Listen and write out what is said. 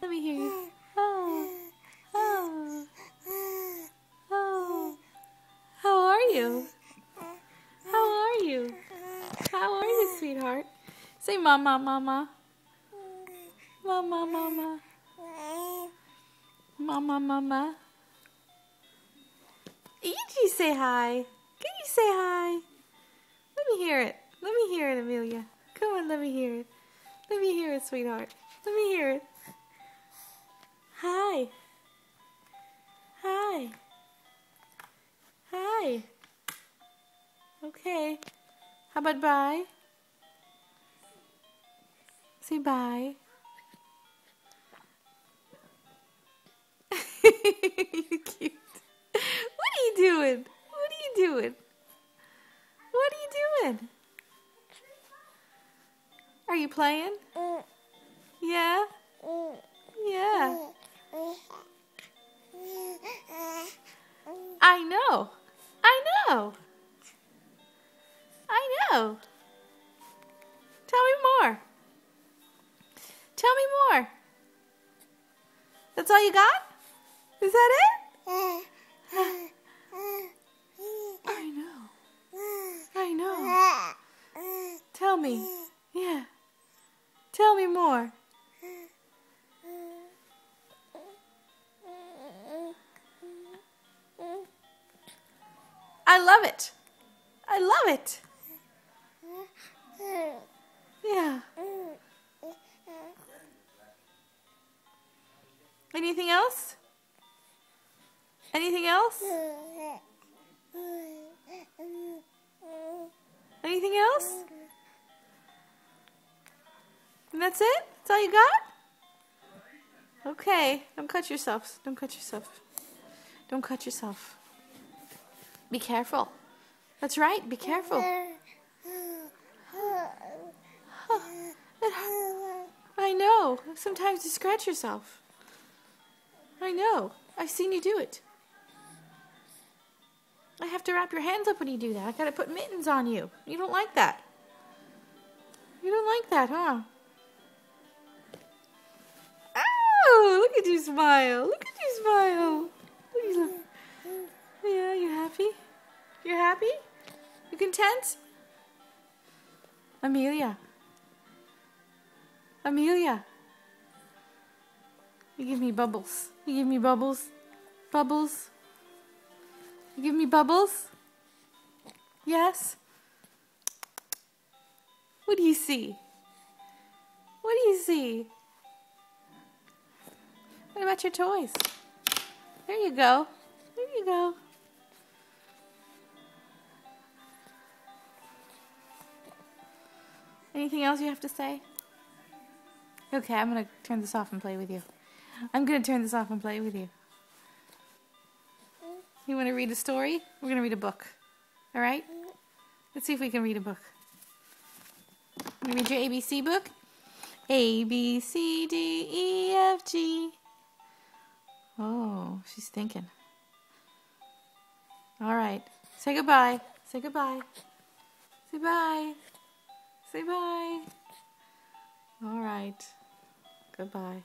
Let me hear you. Oh. Oh. Oh. How are you? How are you? How are you, sweetheart? Say mama, mama. Mama, mama. Mama, mama. Ichi, say hi. Can you say hi? Let me hear it. Let me hear it, Amelia. Come on, let me hear it. Let me hear it, sweetheart. Let me hear it. Hi. Hi. Hi. Okay. How about bye? Say bye. You're cute. What are you doing? What are you doing? What are you doing? Are you playing? Yeah? Yeah. I know. I know. I know. Tell me more. Tell me more. That's all you got? Is that it? I know. I know. Tell me. Yeah. Tell me more. I love it. I love it. Yeah. Anything else? Anything else? Anything else? And that's it? That's all you got? Okay. Don't cut yourself. Don't cut yourself. Don't cut yourself. Be careful. That's right. Be careful. I know. Sometimes you scratch yourself. I know. I've seen you do it. I have to wrap your hands up when you do that. I gotta put mittens on you. You don't like that. You don't like that, huh? Oh, look at you smile. Look at you smile. Look at you. Yeah, you happy? You're happy? You content? Amelia. Amelia. You give me bubbles. You give me bubbles. Bubbles. You give me bubbles? Yes? What do you see? What do you see? What about your toys? There you go. There you go. Anything else you have to say? Okay, I'm going to turn this off and play with you. I'm going to turn this off and play with you. You want to read a story? We're going to read a book. All right? Let's see if we can read a book. You read your ABC book? A, B, C, D, E, F, G. Oh, she's thinking. All right. Say goodbye. Say goodbye. Say bye. Say bye. All right. Goodbye.